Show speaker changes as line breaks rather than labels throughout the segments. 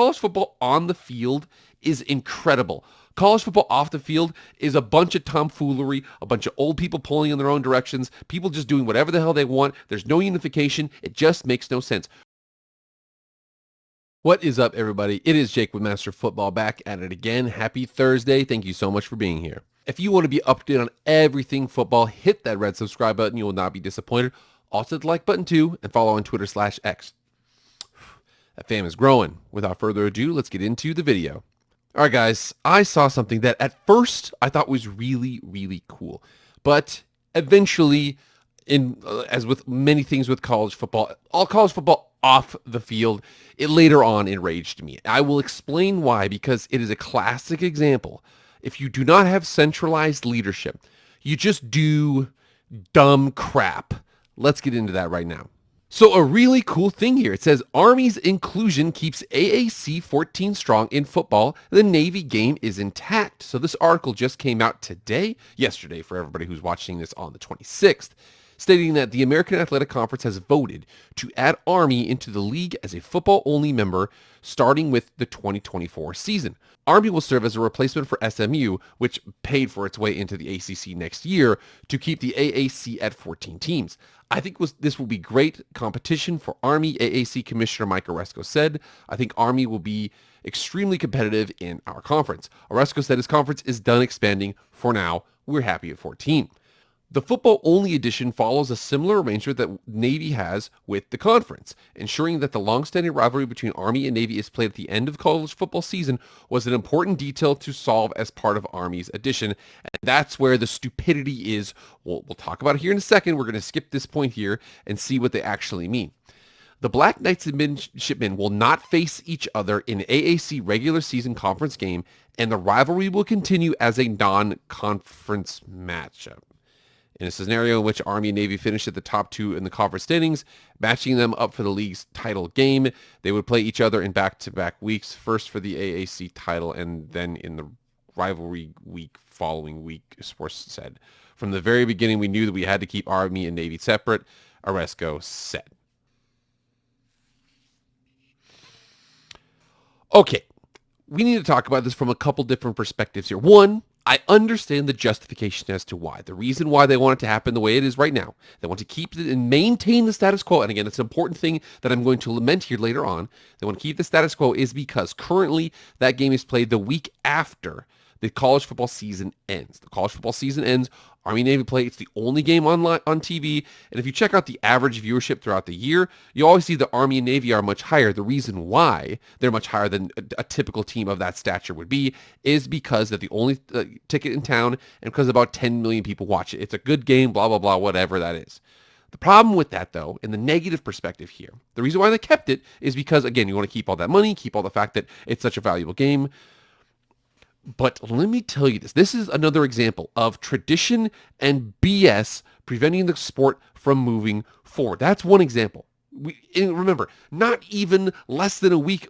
college football on the field is incredible. College football off the field is a bunch of tomfoolery, a bunch of old people pulling in their own directions, people just doing whatever the hell they want. There's no unification. It just makes no sense. What is up, everybody? It is Jake with Master Football, back at it again. Happy Thursday. Thank you so much for being here. If you want to be updated on everything football, hit that red subscribe button. You will not be disappointed. Also, hit the like button too, and follow on Twitter/X. That fam is growing. Without further ado, let's get into the video. All right, guys, I saw something that at first I thought was really, really cool. But eventually, as with many things with college football, all college football off the field, it later on enraged me. I will explain why, because it is a classic example. If you do not have centralized leadership, you just do dumb crap. Let's get into that right now. So a really cool thing here. It says Army's inclusion keeps AAC 14 strong in football. The Navy game is intact. So this article just came out yesterday for everybody who's watching this on the 26th, stating that the American Athletic Conference has voted to add Army into the league as a football-only member starting with the 2024 season. Army will serve as a replacement for SMU, which paid for its way into the ACC next year, to keep the AAC at 14 teams. I think this will be great competition for Army, AAC Commissioner Mike Oresco said. I think Army will be extremely competitive in our conference. Oresco said his conference is done expanding for now. We're happy at 14. The football-only edition follows a similar arrangement that Navy has with the conference. Ensuring that the long-standing rivalry between Army and Navy is played at the end of college football season was an important detail to solve as part of Army's edition. And that's where the stupidity is. We'll talk about it here in a second. We're going to skip this point here and see what they actually mean. The Black Knights and Midshipmen will not face each other in AAC regular season conference game, and the rivalry will continue as a non-conference matchup. In a scenario in which Army and Navy finished at the top two in the conference standings, matching them up for the league's title game, they would play each other in back-to-back weeks, first for the AAC title and then in the rivalry week following week, sports said. From the very beginning, we knew that we had to keep Army and Navy separate, Oresco said. Okay, we need to talk about this from a couple different perspectives here. One, I understand the justification as to why. The reason why they want it to happen the way it is right now. They want to keep it and maintain the status quo. And again, it's an important thing that I'm going to lament here later on. They want to keep the status quo is because currently that game is played the week after the college football season ends. The college football season ends. Army Navy play. It's the only game on TV. And if you check out the average viewership throughout the year, you always see the Army and Navy are much higher. The reason why they're much higher than a typical team of that stature would be is because they're the only ticket in town and because about 10 million people watch it. It's a good game, blah, blah, blah, whatever that is. The problem with that, though, in the negative perspective here, the reason why they kept it is because, again, you want to keep all that money, keep all the fact that it's such a valuable game. But let me tell you this. This is another example of tradition and BS preventing the sport from moving forward. That's one example. Remember, not even less than a week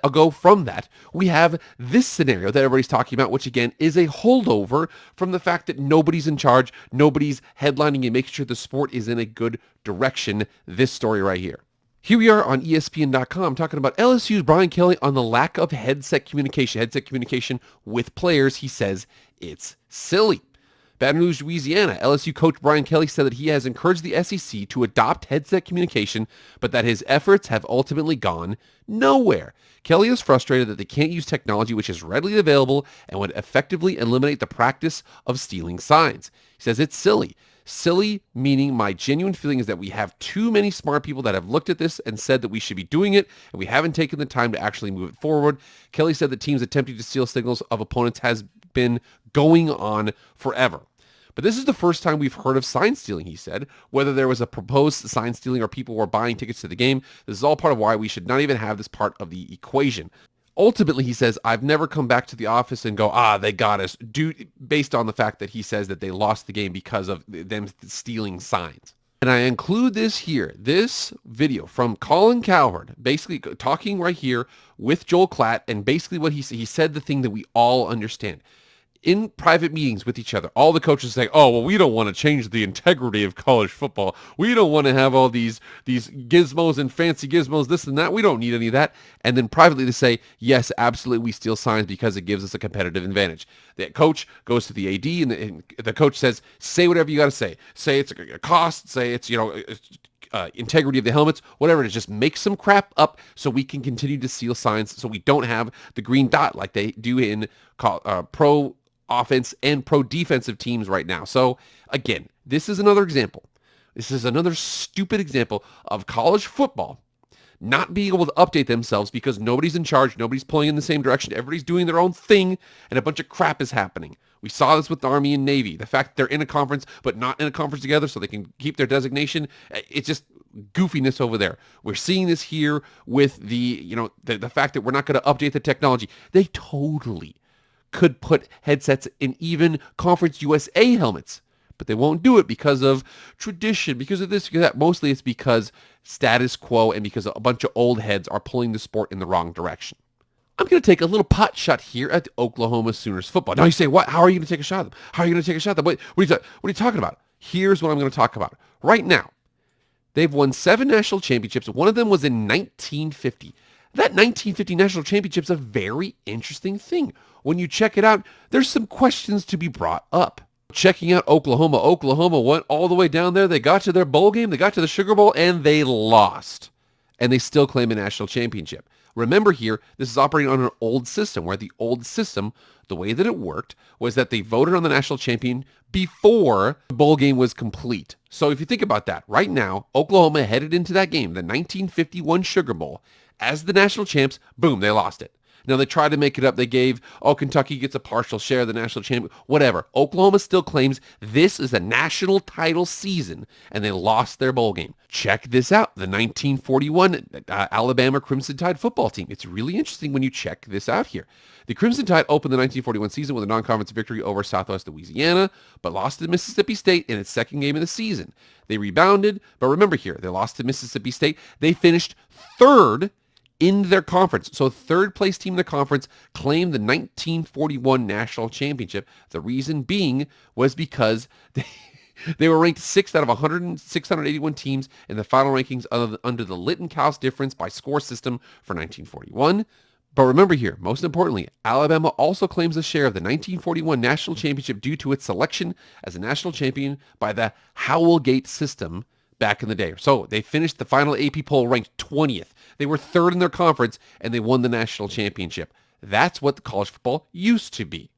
ago from that, we have this scenario that everybody's talking about, which again is a holdover from the fact that nobody's in charge, nobody's headlining and making sure the sport is in a good direction. This story right here. Here we are on ESPN.com talking about LSU's Brian Kelly on the lack of headset communication with players. He says it's silly. Baton Rouge, Louisiana, LSU coach Brian Kelly said that he has encouraged the SEC to adopt headset communication, but that his efforts have ultimately gone nowhere. Kelly is frustrated that they can't use technology which is readily available and would effectively eliminate the practice of stealing signs. He says it's silly. Silly, meaning my genuine feeling is that we have too many smart people that have looked at this and said that we should be doing it, and we haven't taken the time to actually move it forward. Kelly said that teams attempting to steal signals of opponents has been going on forever. But this is the first time we've heard of sign stealing, he said. Whether there was a proposed sign stealing or people were buying tickets to the game, this is all part of why we should not even have this part of the equation. Ultimately, he says, I've never come back to the office and go, they got us, based on the fact that he says that they lost the game because of them stealing signs. And I include this here, this video from Colin Cowherd, basically talking right here with Joel Klatt, and basically what he said the thing that we all understand. in private meetings with each other, all the coaches say, oh, well, we don't want to change the integrity of college football. We don't want to have all these gizmos and fancy gizmos, this and that. We don't need any of that. And then privately they say, yes, absolutely, we steal signs because it gives us a competitive advantage. The coach goes to the AD and the coach says, say whatever you got to say. Say it's a cost, say it's, integrity of the helmets, whatever it is, just make some crap up so we can continue to steal signs so we don't have the green dot like they do in pro offense and pro defensive teams right now. So again, this is another example. This is another stupid example of college football not being able to update themselves because nobody's in charge, nobody's pulling in the same direction, everybody's doing their own thing, and a bunch of crap is happening. We saw this with the Army and Navy. The fact that they're in a conference but not in a conference together so they can keep their designation, it's just goofiness over there. We're seeing this here with the fact that we're not going to update the technology. They totally could put headsets in even Conference USA helmets, but they won't do it because of tradition, because of this, because that. Mostly it's because status quo and because a bunch of old heads are pulling the sport in the wrong direction. I'm going to take a little pot shot here at the Oklahoma Sooners football. Now you say, what? How are you going to take a shot at them? How are you going to take a shot at them? What are you talking about? Here's what I'm going to talk about. Right now, they've won 7 national championships. One of them was in 1950. That 1950 national championship's a very interesting thing. When you check it out, there's some questions to be brought up. Checking out Oklahoma. Oklahoma went all the way down there. They got to their bowl game. They got to the Sugar Bowl, and they lost. And they still claim a national championship. Remember here, this is operating on an old system, where the old system, the way that it worked, was that they voted on the national champion before the bowl game was complete. So if you think about that, right now, Oklahoma headed into that game, the 1951 Sugar Bowl, as the national champs. Boom, they lost it. Now, they tried to make it up. They gave, Kentucky gets a partial share of the national champion, whatever. Oklahoma still claims this is a national title season, and they lost their bowl game. Check this out, the 1941 Alabama Crimson Tide football team. It's really interesting when you check this out here. The Crimson Tide opened the 1941 season with a non-conference victory over Southwest Louisiana, but lost to Mississippi State in its second game of the season. They rebounded, but remember here, they lost to Mississippi State. They finished third in their conference. So third place team in the conference claimed the 1941 national championship. The reason being was because they were ranked 6th out of 681 teams in the final rankings under the Litton-Kaus difference by score system for 1941. But remember here, most importantly, Alabama also claims a share of the 1941 national championship due to its selection as a national champion by the Howell-Gate system back in the day. So they finished the final AP poll ranked 20th. They were third in their conference, and they won the national championship. That's what the college football used to be.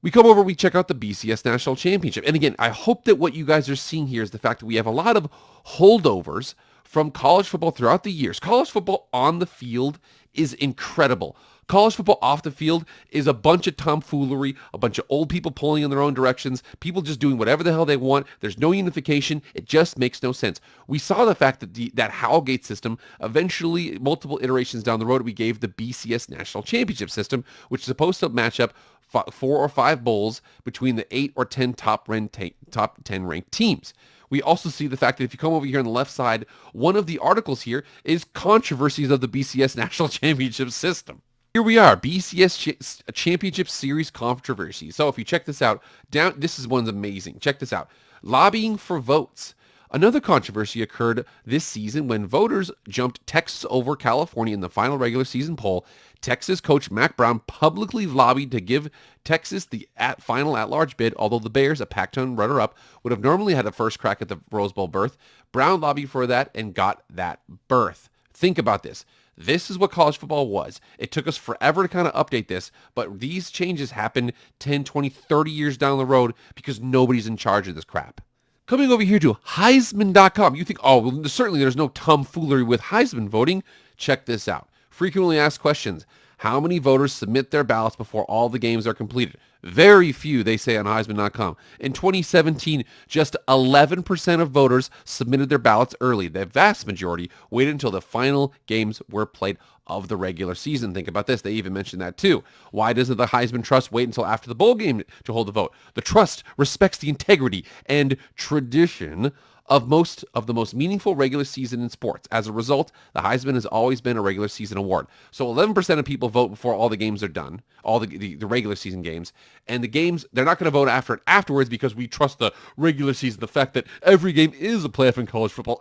We come over, we check out the BCS National Championship. And again, I hope that what you guys are seeing here is the fact that we have a lot of holdovers from college football throughout the years. College football on the field is incredible. College football off the field is a bunch of tomfoolery, a bunch of old people pulling in their own directions, people just doing whatever the hell they want. There's no unification. It just makes no sense. We saw the fact that that Howell-Gate system, eventually, multiple iterations down the road, we gave the BCS National Championship system, which is supposed to match up 4 or 5 bowls between the 8 or 10 top 10 ranked teams. We also see the fact that if you come over here on the left side, one of the articles here is controversies of the BCS National Championship system. Here we are, BCS Championship Series controversy. So if you check this out, this is one's amazing. Check this out. Lobbying for votes. Another controversy occurred this season when voters jumped Texas over California in the final regular season poll. Texas coach Mack Brown publicly lobbied to give Texas the final at-large bid, although the Bears, a Pac-10 runner-up, would have normally had a first crack at the Rose Bowl berth. Brown lobbied for that and got that berth. Think about this. This is what college football was. It took us forever to kind of update this, but these changes happened 10, 20, 30 years down the road because nobody's in charge of this crap. Coming over here to Heisman.com. You think, well, certainly there's no tomfoolery with Heisman voting. Check this out. Frequently asked questions. How many voters submit their ballots before all the games are completed? Very few, they say on Heisman.com. In 2017, just 11% of voters submitted their ballots early. The vast majority waited until the final games were played of the regular season. Think about this. They even mentioned that too. Why doesn't the Heisman Trust wait until after the bowl game to hold the vote? The trust respects the integrity and tradition of most of the most meaningful regular season in sports. As a result, the Heisman has always been a regular season award. So 11% of people vote before all the games are done, all the regular season games. And the games, they're not going to vote afterwards because we trust the regular season, the fact that every game is a playoff in college football.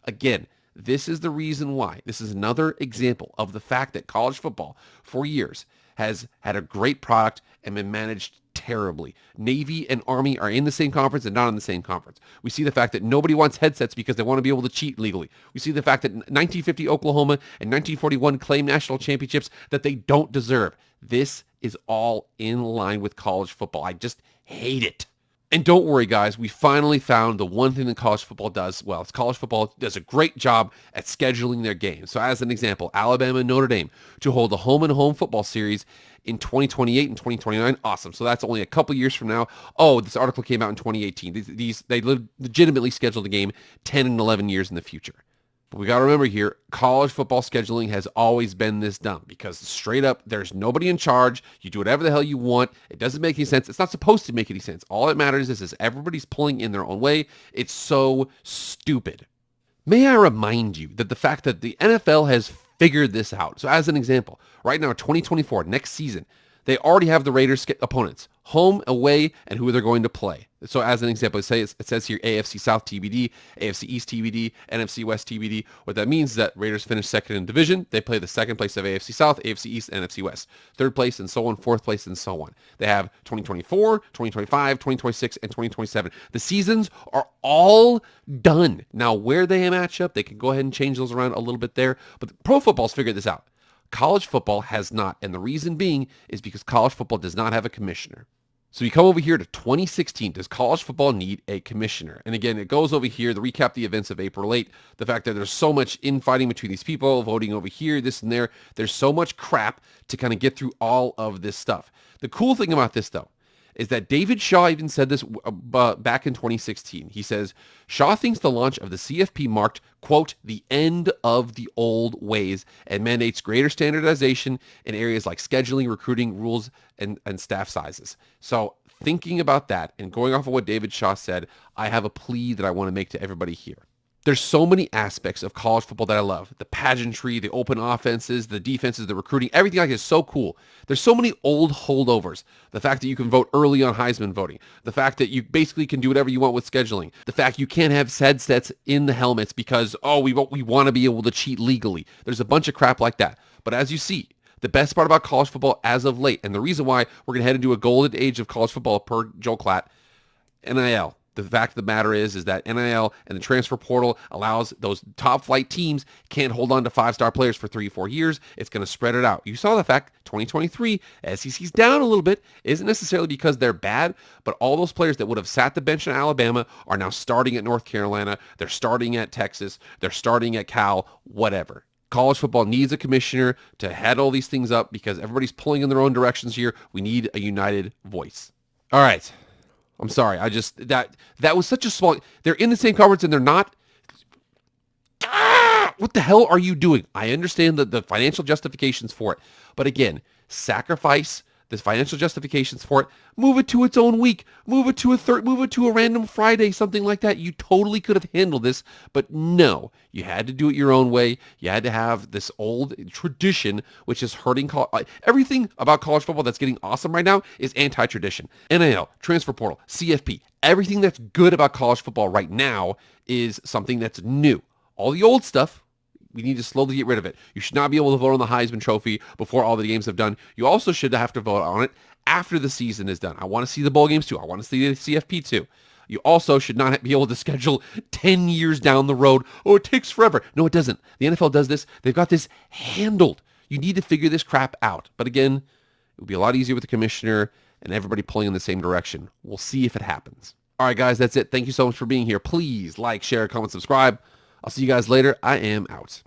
Again, this is the reason why. This is another example of the fact that college football for years has had a great product and been managed terribly. Navy and Army are in the same conference and not in the same conference. We see the fact that nobody wants headsets because they want to be able to cheat legally. We see the fact that 1950 Oklahoma and 1941 claim national championships that they don't deserve. This is all in line with college football. I just hate it. And don't worry, guys, we finally found the one thing that college football does well. It's college football does a great job at scheduling their games. So as an example, Alabama and Notre Dame to hold the home-and-home football series in 2028 and 2029. Awesome. So that's only a couple years from now. Oh, this article came out in 2018. They legitimately scheduled the game 10 and 11 years in the future. But we got to remember here, college football scheduling has always been this dumb because straight up, there's nobody in charge. You do whatever the hell you want. It doesn't make any sense. It's not supposed to make any sense. All that matters is everybody's pulling in their own way. It's so stupid. May I remind you that the fact that the NFL has figured this out. So as an example, right now, 2024, next season, they already have the Raiders opponents, home, away, and who they're going to play. So as an example, it says here AFC South TBD, AFC East TBD, NFC West TBD. What that means is that Raiders finish second in division. They play the second place of AFC South, AFC East, and NFC West. Third place and so on, fourth place and so on. They have 2024, 2025, 2026, and 2027. The seasons are all done. Now, where they match up, they can go ahead and change those around a little bit there. But pro football's figured this out. College football has not, and the reason being is because college football does not have a commissioner. So you come over here to 2016. Does college football need a commissioner? And again, it goes over here to recap the events of April 8. The fact that there's so much infighting between these people, voting over here, this and there. There's so much crap to kind of get through all of this stuff. The cool thing about this, though, is that David Shaw even said this back in 2016. He says, Shaw thinks the launch of the CFP marked, quote, the end of the old ways and mandates greater standardization in areas like scheduling, recruiting, rules, and staff sizes. So thinking about that and going off of what David Shaw said, I have a plea that I want to make to everybody here. There's so many aspects of college football that I love. The pageantry, the open offenses, the defenses, the recruiting, everything like this is so cool. There's so many old holdovers. The fact that you can vote early on Heisman voting. The fact that you basically can do whatever you want with scheduling. The fact you can't have headsets in the helmets because, we want to be able to cheat legally. There's a bunch of crap like that. But as you see, the best part about college football as of late, and the reason why we're going to head into a golden age of college football per Joel Klatt, NIL. The fact of the matter is that NIL and the transfer portal allows those top flight teams can't hold on to 5-star players for 3-4 years. It's going to spread it out. You saw the fact 2023, SEC's down a little bit. Isn't necessarily because they're bad, but all those players that would have sat the bench in Alabama are now starting at North Carolina. They're starting at Texas. They're starting at Cal, whatever. College football needs a commissioner to head all these things up because everybody's pulling in their own directions here. We need a united voice. All right. I'm sorry. That was such a small. They're in the same conference and they're not. What the hell are you doing? I understand the financial justifications for it, but again, sacrifice the financial justifications for it. Move it to its own week. Move it to a random Friday, something like that. You totally could have handled this, but no, you had to do it your own way. You had to have this old tradition, which is hurting everything about college football that's getting awesome right now is anti-tradition. NIL, transfer portal, CFP, everything that's good about college football right now is something that's new. All the old stuff, we need to slowly get rid of it. You should not be able to vote on the Heisman Trophy before all the games have done. You also should have to vote on it after the season is done. I want to see the bowl games too. I want to see the CFP too. You also should not be able to schedule 10 years down the road. Oh, it takes forever. No, it doesn't. The NFL does this. They've got this handled. You need to figure this crap out. But again, it would be a lot easier with the commissioner and everybody pulling in the same direction. We'll see if it happens. All right, guys, that's it. Thank you so much for being here. Please like, share, comment, subscribe. I'll see you guys later. I am out.